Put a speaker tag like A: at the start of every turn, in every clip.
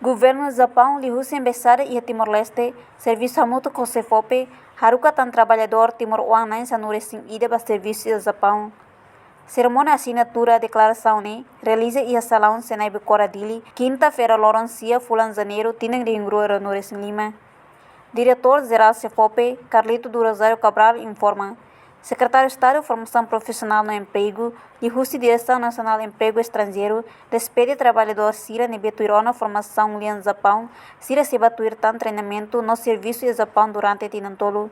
A: Governo do Japão lhe Rússia embaixada e Timor-Leste, serviço mútuo com CFOP, haruka tan trabalhador Timor-Oanense no recém-ida para serviço do Japão. Cerimônia assinatura a declaração ne realiza e a salão Senai Becoradili, quinta-feira Loroncia, Fulan Janeiro, Tinang de Ingrua no Recém-Lima. Diretor-geral CFOP, Carlito do Rosário Cabral, informa. Secretário de Estado de Formação Profissional no Emprego, de Rússia Direção Nacional de Emprego Estrangeiro, despede trabalhador Sira Nebetuirona Formação Lian Japão, Sira se batuir tan treinamento no serviço de Japão durante Tinantolo.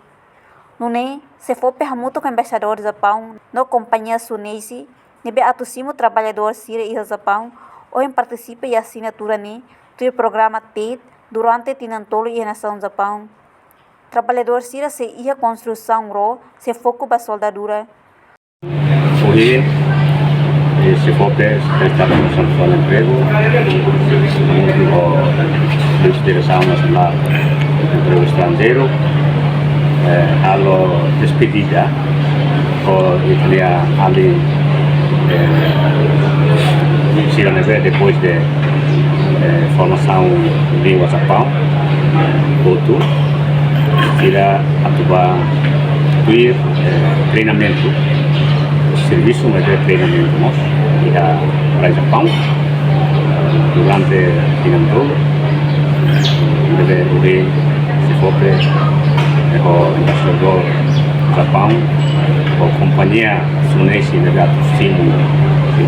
A: No ne, CFOP hamuto com embaixador de Japão, no companhia Sunesi, nebe atusimo trabalhador Sira e Japão, ou em participa e assinatura ne, do programa TED, durante Tinantolo e Nação Japão. Trabalhador Sira se ia construção ro, se foco para soldadura.
B: Hoje, se foco está Comissão Nacional de Emprego, a Direção Nacional de Emprego Estrangeiro, a despedida, a ali Sira Neve depois de formação em língua Japão, outro. Sira atuar treinamento, serviço de treinamento nós para o Japão durante Tinantolo, deve se for o embaixador do Japão, a companhia Sunesi deve atuar e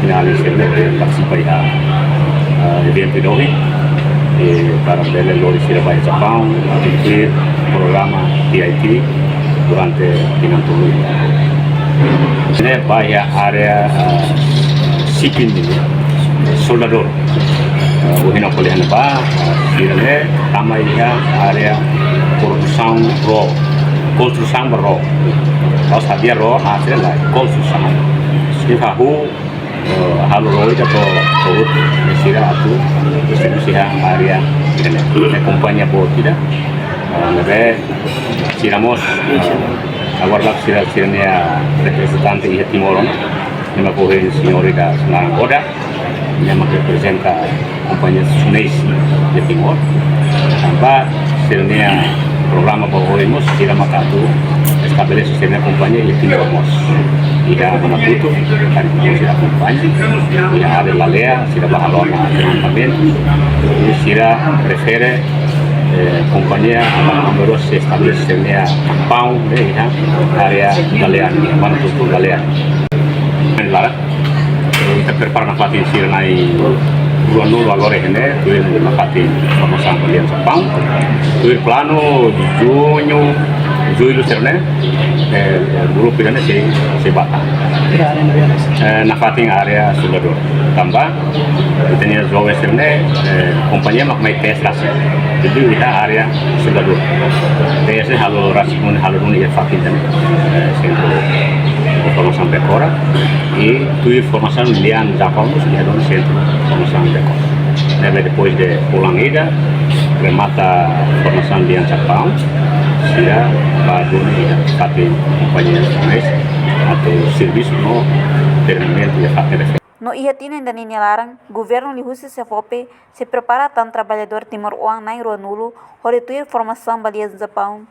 B: finalizar participa do evento de hoje. Para ver Lori Sira vai Japão, cumprir o programa TIT durante Tinantolo. Ini vai a área sipil soldador. Bukan apa lihat apa, Sira tambah area construção ro. Kalau sahaja ro hasil lah construção. Sekarang halo roy atau turut Sira atau distribusi area ini kompanya buat tidak lebih Siramos aguardar Siranya representante di Timor nama kohon senyorita Semarang Boda nama representa kompanya Sunesi di Timor tanpa Siranya programa bahwa Sira makatu estabelece Siranya kompanya di Timor Ida Manatuto, dari Sira kompanya, Ida ada lalea, Sira bahalona departamento, Sira refere kompanya ambaros estabelece Pau, area galean, Manatuto galean. Lara, kita prepara nafatin Sira nai Ruano valore hene, tuir nafatin formação kalian Japão, tuir plano di junho Julho Sirne, grupo pirane se bata. Nafating area soldador. Tambah, kita jovem Sirne, kompannya makmai tes rasi. Jadi kita area soldador. Tesnya halo rasi mun halo nun ya fatin dan centro formação Becora e tu formação Lian Japão sudah ada centro formação Becora. Neve depois de pulang ida, remata formação Lian Japão. Sira baru pakai kompannya atau serviço no treinamento de fazer.
A: No ihatina da Nini Larang, governo de Rússia CFOP se prepara tan trabalhador Timor-Oan na Ironulo, para ter formação balia do Japão.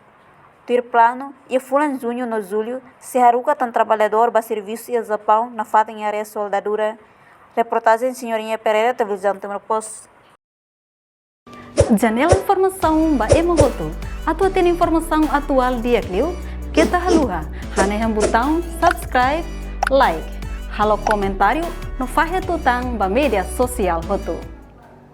A: Ter plano e fulan junho no julho, se haruka tan trabalhador ba serviço do Japão na fata em área soldadura. Reportagem Senhorinha Pereira, televisão Timor-Post.
C: Janela informação ba emogoto. Atau tem informação atual dia Clio, kita haluha, haneham botão subscribe, like, halo comentário no fahe tutang ba media sosial hoto.